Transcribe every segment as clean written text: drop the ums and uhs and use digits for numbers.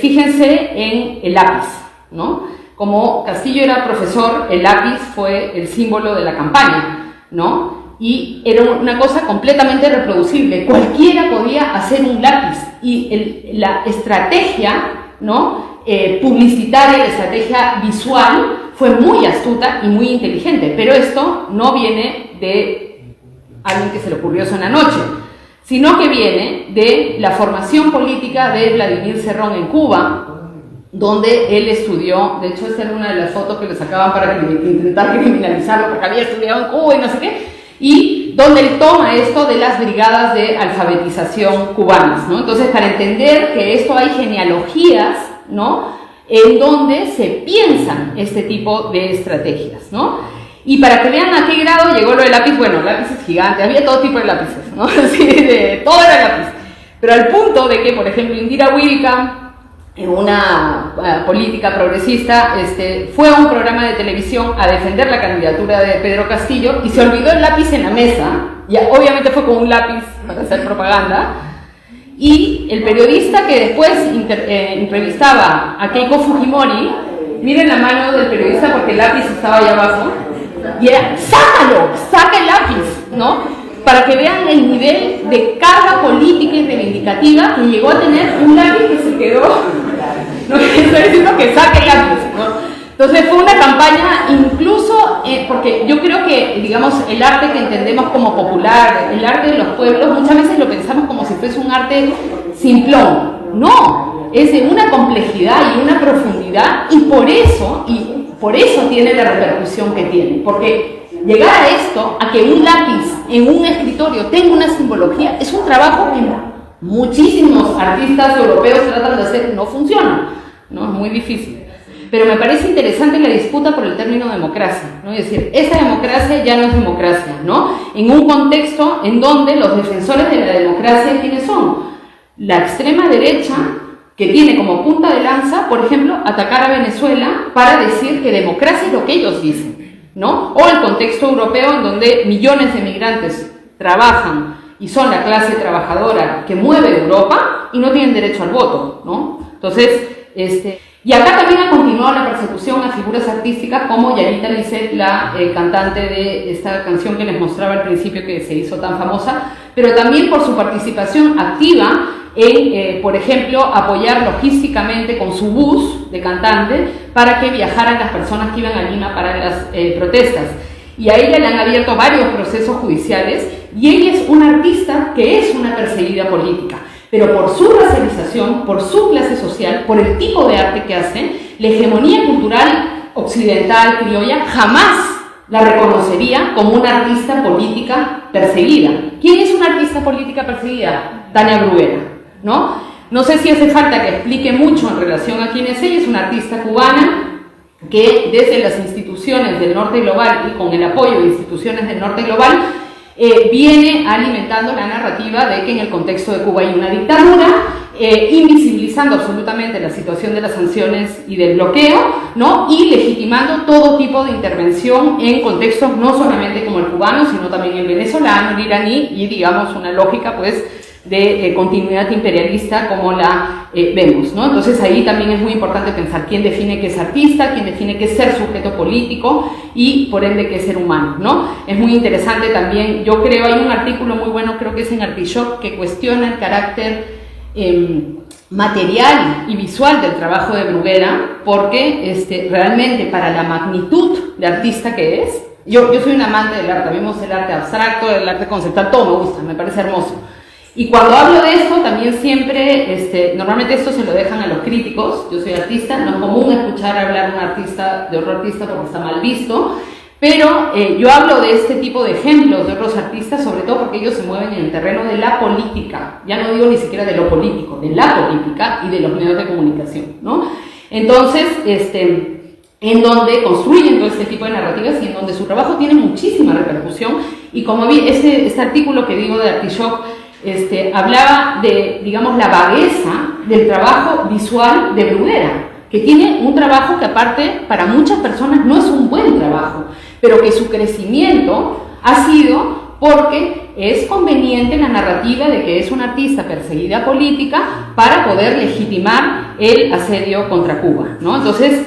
fíjense en el lápiz, ¿no? Como Castillo era profesor, el lápiz fue el símbolo de la campaña, ¿no? Y era una cosa completamente reproducible. Cualquiera podía hacer un lápiz y la estrategia, ¿no? Publicitaria, la estrategia visual fue muy astuta y muy inteligente, pero esto no viene de alguien que se le ocurrió eso en la noche, sino que viene de la formación política de Vladimir Cerrón en Cuba, donde él estudió. De hecho, esta era una de las fotos que le sacaban para intentar criminalizarlo porque había estudiado en Cuba y no sé qué, y donde él toma esto de las brigadas de alfabetización cubanas, ¿no? Entonces, para entender que esto hay genealogías, ¿no?, en donde se piensan este tipo de estrategias, ¿no? Y para que vean a qué grado llegó lo del lápiz, bueno, lápices gigantes, había todo tipo de lápices, ¿no? Así, todo era lápiz. Pero al punto de que, por ejemplo, Indira Wilka, en una política progresista, fue a un programa de televisión a defender la candidatura de Pedro Castillo y se olvidó el lápiz en la mesa, y obviamente fue con un lápiz para hacer propaganda, y el periodista que después entrevistaba a Keiko Fujimori, miren la mano del periodista porque el lápiz estaba allá abajo, y era, ¡sácalo! ¡Saca el lápiz! ¿No? Para que vean el nivel de carga política y reivindicativa que llegó a tener un lápiz que se quedó, no estoy diciendo que saque el lápiz, ¿no? Entonces fue una campaña incluso, porque yo creo que, digamos, el arte que entendemos como popular, el arte de los pueblos, muchas veces lo pensamos como si fuese un arte simplón. No, es de una complejidad y una profundidad, y por eso tiene la repercusión que tiene, porque llegar a esto, a que un lápiz en un escritorio tenga una simbología, es un trabajo que muchísimos artistas europeos tratan de hacer, no funciona, ¿no? Es muy difícil. Pero me parece interesante la disputa por el término democracia, ¿no? Es decir, esa democracia ya no es democracia, ¿no? En un contexto en donde los defensores de la democracia, ¿quiénes son? La extrema derecha, que tiene como punta de lanza, por ejemplo, atacar a Venezuela para decir que democracia es lo que ellos dicen, ¿no? O el contexto europeo en donde millones de migrantes trabajan y son la clase trabajadora que mueve Europa y no tienen derecho al voto, ¿no? Entonces, y acá también ha continuado la persecución a figuras artísticas como Yarita Lisset, la cantante de esta canción que les mostraba al principio que se hizo tan famosa, pero también por su participación activa en, por ejemplo, apoyar logísticamente con su bus de cantante para que viajaran las personas que iban a Lima para las protestas. Y a ella le han abierto varios procesos judiciales y ella es una artista que es una perseguida política. Pero por su racialización, por su clase social, por el tipo de arte que hace, la hegemonía cultural occidental, criolla, jamás la reconocería como una artista política perseguida. ¿Quién es una artista política perseguida? Tania Bruguera, ¿no? No sé si hace falta que explique mucho en relación a quién es ella. Es una artista cubana que desde las instituciones del Norte Global y con el apoyo de instituciones del Norte Global viene alimentando la narrativa de que en el contexto de Cuba hay una dictadura, invisibilizando absolutamente la situación de las sanciones y del bloqueo, ¿no? Y legitimando todo tipo de intervención en contextos no solamente como el cubano, sino también el venezolano, el iraní, y digamos una lógica pues de continuidad imperialista como la vemos, ¿no? Entonces ahí también es muy importante pensar quién define qué es artista, quién define qué es ser sujeto político y por ende qué es ser humano, ¿no? Es muy interesante también, yo creo, hay un artículo muy bueno, creo que es en Artishock, que cuestiona el carácter material y visual del trabajo de Bruguera, porque realmente para la magnitud de artista que es, yo soy un amante del arte, vemos el arte abstracto, el arte conceptual, todo me gusta, me parece hermoso. Y cuando hablo de esto, también siempre, normalmente esto se lo dejan a los críticos, yo soy artista, no es común escuchar hablar de un artista, de otro artista porque está mal visto, pero yo hablo de este tipo de ejemplos de otros artistas, sobre todo porque ellos se mueven en el terreno de la política, ya no digo ni siquiera de lo político, de la política y de los medios de comunicación, ¿no? Entonces, en donde construyen todo este tipo de narrativas y en donde su trabajo tiene muchísima repercusión, y como vi, este artículo que digo de Artishock, hablaba de, digamos, la vagueza del trabajo visual de Bruguera, que tiene un trabajo que aparte para muchas personas no es un buen trabajo, pero que su crecimiento ha sido porque es conveniente la narrativa de que es una artista perseguida política para poder legitimar el asedio contra Cuba, ¿no? Entonces,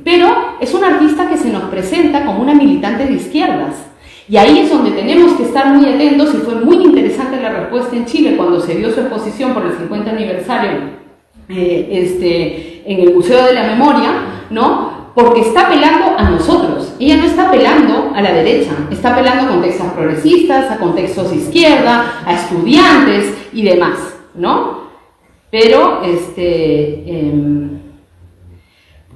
pero es una artista que se nos presenta como una militante de izquierdas. Y ahí es donde tenemos que estar muy atentos, y fue muy interesante la respuesta en Chile cuando se dio su exposición por el 50 aniversario en el Museo de la Memoria, ¿no? Porque está apelando a nosotros. Ella no está apelando a la derecha, está apelando a contextos progresistas, a contextos de izquierda, a estudiantes y demás, ¿no? Pero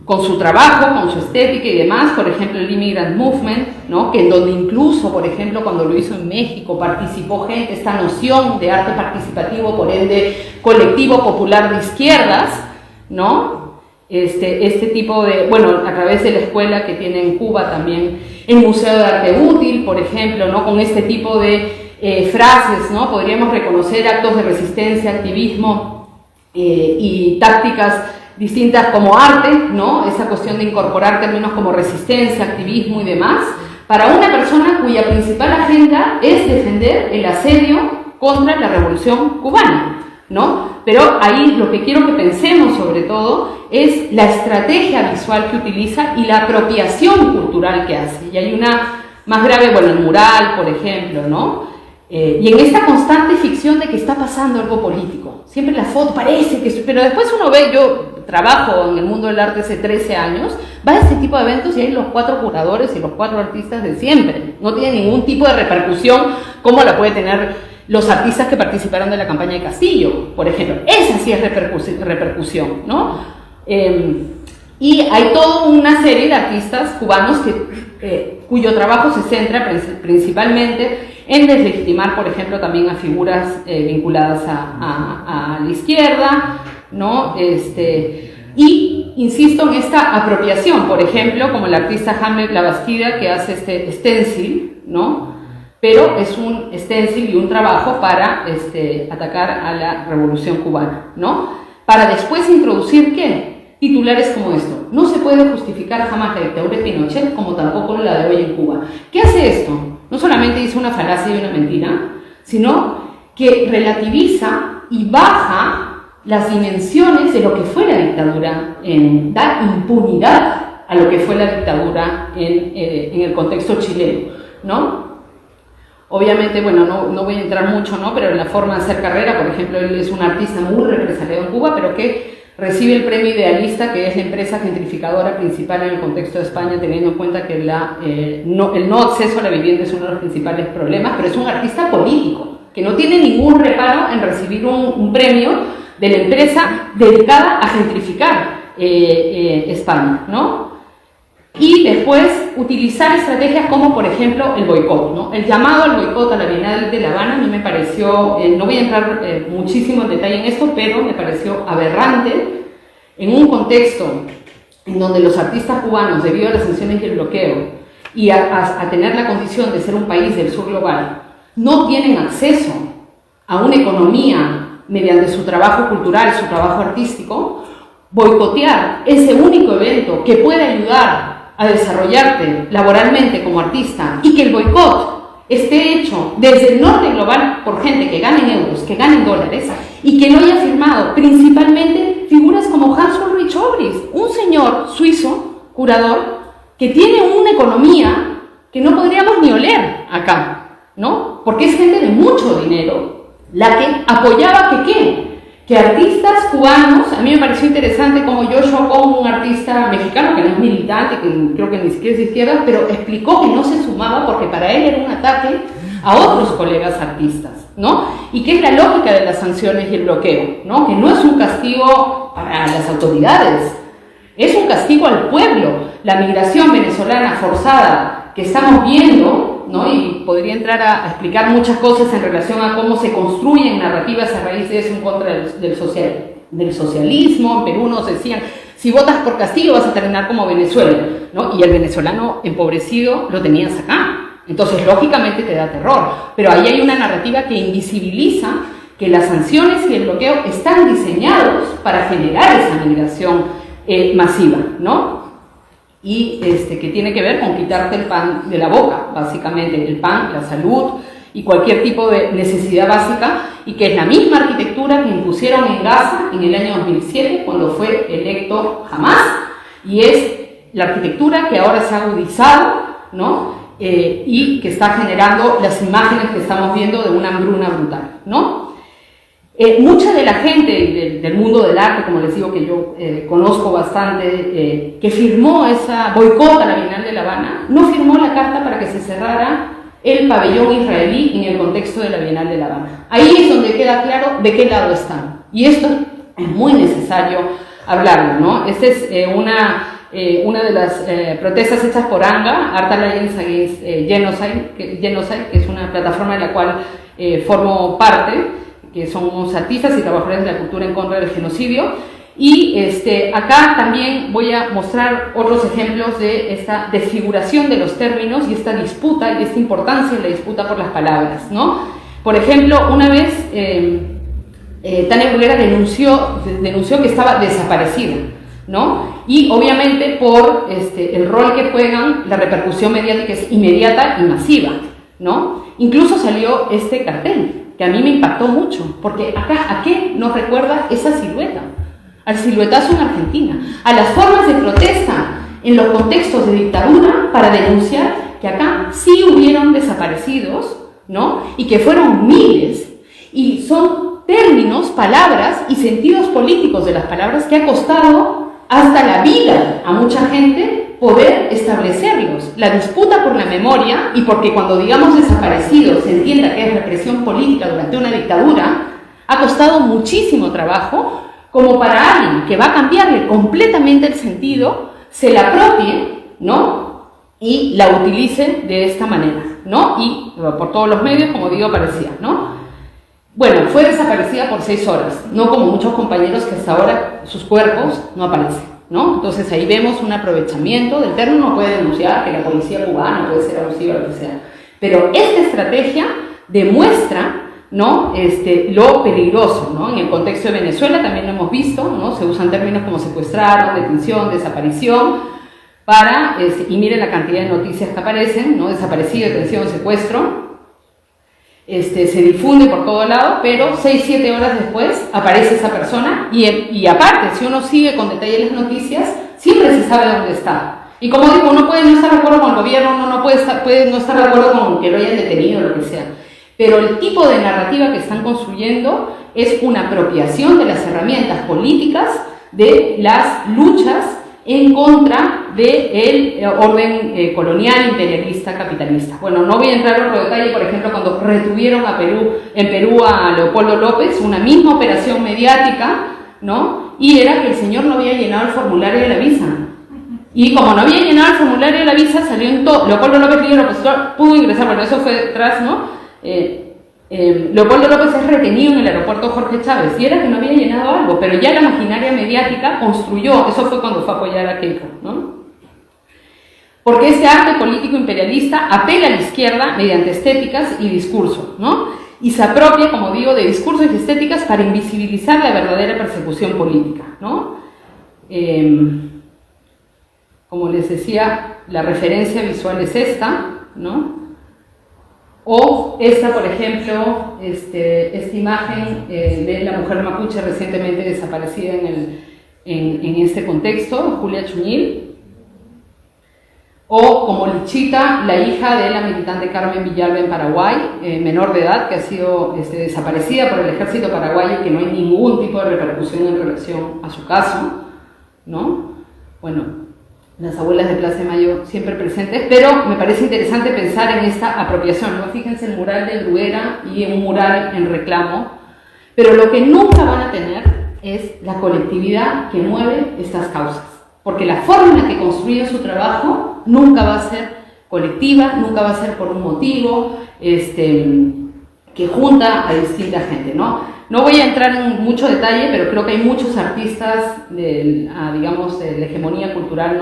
con su trabajo, con su estética y demás, por ejemplo el Immigrant Movement, ¿no? Que en donde incluso, por ejemplo, cuando lo hizo en México, participó gente, esta noción de arte participativo, por ende, colectivo popular de izquierdas, ¿no? Este tipo de, bueno, a través de la escuela que tiene en Cuba también, el Museo de Arte Útil, por ejemplo, ¿no? Con este tipo de frases, ¿no? Podríamos reconocer actos de resistencia, activismo y tácticas distintas como arte, ¿no? Esa cuestión de incorporar términos como resistencia, activismo y demás, para una persona cuya principal agenda es defender el asedio contra la revolución cubana, ¿no? Pero ahí lo que quiero que pensemos sobre todo es la estrategia visual que utiliza y la apropiación cultural que hace. Y hay una más grave, bueno, el mural, por ejemplo, ¿no? Y en esta constante ficción de que está pasando algo político. Siempre la foto parece que... Pero después uno ve, yo trabajo en el mundo del arte hace 13 años, va a este tipo de eventos y hay los 4 curadores y los 4 artistas de siempre. No tiene ningún tipo de repercusión como la puede tener los artistas que participaron de la campaña de Castillo, por ejemplo. Esa sí es repercusión, ¿no? Y hay toda una serie de artistas cubanos cuyo trabajo se centra principalmente en deslegitimar, por ejemplo, también a figuras vinculadas a la izquierda, ¿no? Y insisto en esta apropiación, por ejemplo, como el artista Hamlet Labastida, que hace este stencil, ¿no? Pero es un stencil y un trabajo para atacar a la revolución cubana, ¿no? Para después introducir, ¿qué? Titulares como esto: no se puede justificar jamás la dictadura de Pinochet, como tampoco la de hoy en Cuba. ¿Qué hace esto? No solamente dice una falacia y una mentira, sino que relativiza y baja las dimensiones de lo que fue la dictadura, da impunidad a lo que fue la dictadura en el contexto chileno, ¿no? Obviamente, bueno, no voy a entrar mucho, ¿no? Pero en la forma de hacer carrera, por ejemplo, él es un artista muy represaliado en Cuba, pero que recibe el premio Idealista, que es la empresa gentrificadora principal en el contexto de España, teniendo en cuenta que el no acceso a la vivienda es uno de los principales problemas, pero es un artista político, que no tiene ningún reparo en recibir un premio de la empresa dedicada a gentrificar España, ¿no? Y después utilizar estrategias como, por ejemplo, el boicot, ¿no? El llamado al boicot a la Bienal de La Habana a mí me pareció, no voy a entrar muchísimo en detalle en esto, pero me pareció aberrante en un contexto en donde los artistas cubanos, debido a las sanciones y el bloqueo, y a tener la condición de ser un país del sur global, no tienen acceso a una economía mediante su trabajo cultural, su trabajo artístico. Boicotear ese único evento que puede ayudar a desarrollarte laboralmente como artista, y que el boicot esté hecho desde el norte global por gente que gane en euros, que gane en dólares, y que lo haya firmado principalmente figuras como Hans Ulrich Obrist, un señor suizo, curador, que tiene una economía que no podríamos ni oler acá, ¿no? Porque es gente de mucho dinero la que apoyaba que artistas cubanos. A mí me pareció interesante como Joshua Kong, un artista mexicano que no es militante, que creo que ni siquiera es de izquierda, pero explicó que no se sumaba porque para él era un ataque a otros colegas artistas, ¿no? Y que es la lógica de las sanciones y el bloqueo, ¿no? Que no es un castigo para las autoridades, es un castigo al pueblo. La migración venezolana forzada que estamos viendo, ¿no? Y podría entrar a explicar muchas cosas en relación a cómo se construyen narrativas a raíz de eso en contra del socialismo. En Perú nos decían, si votas por Castillo vas a terminar como Venezuela, ¿no? Y el venezolano empobrecido lo tenías acá. Entonces, lógicamente te da terror. Pero ahí hay una narrativa que invisibiliza que las sanciones y el bloqueo están diseñados para generar esa migración masiva, ¿no? Y que tiene que ver con quitarte el pan de la boca, básicamente, el pan, la salud y cualquier tipo de necesidad básica, y que es la misma arquitectura que impusieron en Gaza en el año 2007 cuando fue electo Hamás, y es la arquitectura que ahora se ha agudizado, ¿no? Y que está generando las imágenes que estamos viendo de una hambruna brutal, ¿no? Mucha de la gente del mundo del arte, como les digo que yo conozco bastante, que firmó esa boicot a la Bienal de La Habana, no firmó la carta para que se cerrara el pabellón israelí en el contexto de la Bienal de La Habana. Ahí es donde queda claro de qué lado están. Y esto es muy necesario hablarlo, ¿no? Esta es una de las protestas hechas por ANGA, Art Alliance Against Genocide, que es una plataforma de la cual formo parte, que somos artistas y trabajadores de la cultura en contra del genocidio. Y acá también voy a mostrar otros ejemplos de esta desfiguración de los términos y esta disputa y esta importancia en la disputa por las palabras, ¿no? Por ejemplo, una vez Tania Bruguera denunció que estaba desaparecida, ¿no? Y obviamente por el rol que juegan, la repercusión mediática es inmediata y masiva, ¿no? Incluso salió este cartel, que a mí me impactó mucho, porque acá, ¿a qué nos recuerda esa silueta? Al siluetazo en Argentina, a las formas de protesta en los contextos de dictadura para denunciar que acá sí hubieron desaparecidos, ¿no? Y que fueron miles, y son términos, palabras y sentidos políticos de las palabras que ha costado hasta la vida a mucha gente poder establecerlos. La disputa por la memoria, y porque cuando digamos desaparecidos se entienda que es represión política durante una dictadura, ha costado muchísimo trabajo, como para alguien que va a cambiarle completamente el sentido, se la apropie, ¿no? Y la utilice de esta manera, ¿no? Y por todos los medios, como digo, aparecía, ¿no? Bueno, fue desaparecida por 6 horas, no como muchos compañeros que hasta ahora sus cuerpos no aparecen, ¿no? Entonces ahí vemos un aprovechamiento del término. Uno puede denunciar que la policía cubana puede ser abusiva, lo que sea, pero esta estrategia demuestra, ¿no? Lo peligroso, ¿no? En el contexto de Venezuela también lo hemos visto, ¿no? Se usan términos como secuestraron, detención, desaparición, para, y miren la cantidad de noticias que aparecen, ¿no? Desaparecido, detención, secuestro, se difunde por todo lado, pero 6-7 horas después aparece esa persona, y aparte, si uno sigue con detalle las noticias, siempre se sabe dónde está. Y como digo, uno puede no estar de acuerdo con el gobierno, uno no puede no estar de acuerdo con que lo hayan detenido o lo que sea, pero el tipo de narrativa que están construyendo es una apropiación de las herramientas políticas de las luchas en contra del orden colonial, imperialista, capitalista. Bueno, no voy a entrar en otro detalle. Por ejemplo, cuando retuvieron en Perú a Leopoldo López, una misma operación mediática, ¿no? Y era que el señor no había llenado el formulario de la visa. Y como no había llenado el formulario de la visa, salió en todo. Leopoldo López, líder opositor, pudo ingresar, bueno, eso fue detrás, ¿no? Leopoldo López es retenido en el aeropuerto Jorge Chávez, y era que no había llenado algo, pero ya la maquinaria mediática construyó, eso fue cuando fue a apoyar a Keiko, ¿no? Porque este arte político imperialista apela a la izquierda mediante estéticas y discurso, ¿no? Y se apropia, como digo, de discursos y estéticas para invisibilizar la verdadera persecución política, ¿no? Como les decía, la referencia visual es esta, ¿no? O esta, por ejemplo, esta imagen de la mujer mapuche recientemente desaparecida en este contexto, Julia Chuñil. O como Lichita, la hija de la militante Carmen Villalba en Paraguay, menor de edad, que ha sido desaparecida por el ejército paraguayo y que no hay ningún tipo de repercusión en relación a su caso, ¿no? Bueno, las abuelas de Plaza de Mayo siempre presentes, pero me parece interesante pensar en esta apropiación, ¿no? Fíjense el mural de Bruguera y un mural en reclamo, pero lo que nunca van a tener es la colectividad que mueve estas causas, porque la forma en la que construyen su trabajo nunca va a ser colectiva, nunca va a ser por un motivo que junta a distinta gente, ¿no? No voy a entrar en mucho detalle, pero creo que hay muchos artistas digamos, de la hegemonía cultural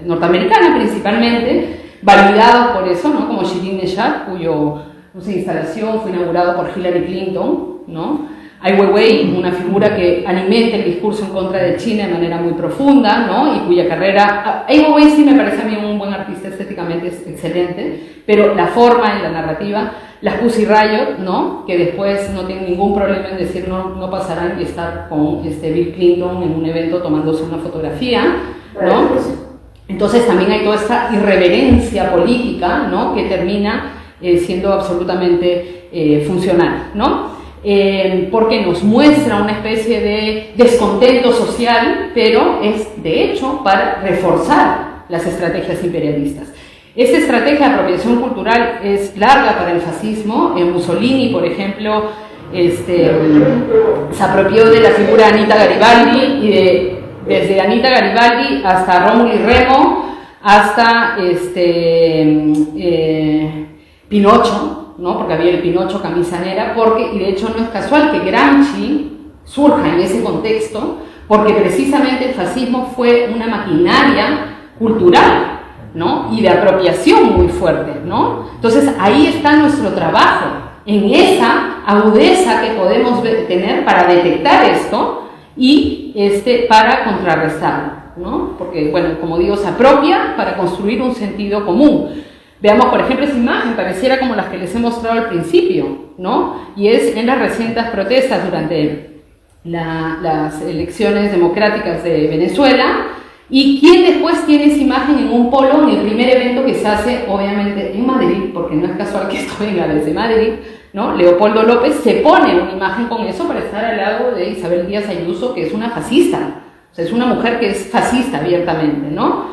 norteamericana principalmente, validados por eso, ¿no? Como Shirin Neshat, cuyo instalación fue inaugurado por Hillary Clinton, ¿no? Ai Weiwei, una figura que alimenta el discurso en contra de China de manera muy profunda, ¿no? Y cuya carrera... Ai Weiwei sí me parece a mí un buen artista, estéticamente es excelente, pero la forma y la narrativa, las Pussy Riot, ¿no? Que después no tienen ningún problema en decir no pasarán y estar con Bill Clinton en un evento tomándose una fotografía, ¿no? Entonces también hay toda esta irreverencia política, ¿no? Que termina siendo absolutamente funcional, ¿no? Porque nos muestra una especie de descontento social, pero es de hecho para reforzar las estrategias imperialistas. Esta estrategia de apropiación cultural es larga para el fascismo. Mussolini, por ejemplo, se apropió de la figura de Anita Garibaldi, y desde Anita Garibaldi hasta Rómulo y Remo, hasta Pinocho, ¿no? Porque había el Pinocho camisanera, y de hecho no es casual que Gramsci surja en ese contexto, porque precisamente el fascismo fue una maquinaria cultural, ¿no? Y de apropiación muy fuerte, ¿no? Entonces ahí está nuestro trabajo, en esa agudeza que podemos tener para detectar esto y para contrarrestarlo, ¿no? Porque, bueno, como digo, se apropia para construir un sentido común. Veamos, por ejemplo, esa imagen, pareciera como las que les he mostrado al principio, ¿no? Y es en las recientes protestas durante las elecciones democráticas de Venezuela. ¿Y quién después tiene esa imagen en un polo en el primer evento que se hace, obviamente, en Madrid? Porque no es casual que esto venga desde Madrid, ¿no? Leopoldo López se pone una imagen con eso para estar al lado de Isabel Díaz Ayuso, que es una fascista. O sea, es una mujer que es fascista abiertamente, ¿no?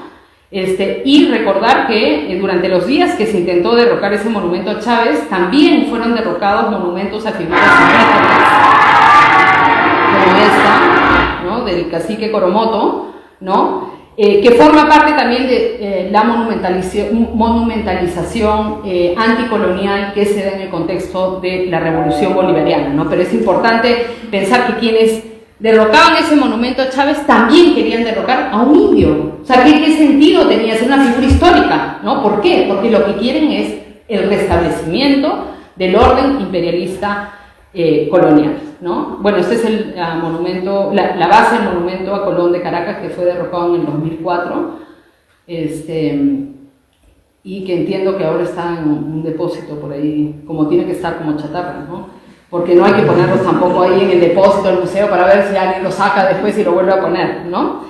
Y recordar que durante los días que se intentó derrocar ese monumento a Chávez, también fueron derrocados monumentos a figuras indígenas, como esta, ¿no? Del cacique Coromoto, ¿no? Que forma parte también de la monumentalización anticolonial que se da en el contexto de la Revolución Bolivariana, ¿no? Pero es importante pensar que quienes derrocaban ese monumento a Chávez también querían derrocar a un indio. O sea, ¿qué sentido tenía ser una figura histórica? ¿No? ¿Por qué? Porque lo que quieren es el restablecimiento del orden imperialista colonial, ¿no? Bueno, este es el monumento, la base del monumento a Colón de Caracas, que fue derrocado en el 2004, y que entiendo que ahora está en un depósito por ahí, como tiene que estar como chatarra, ¿no? Porque no hay que ponerlos tampoco ahí en el depósito del museo para ver si alguien lo saca después y lo vuelve a poner, ¿no?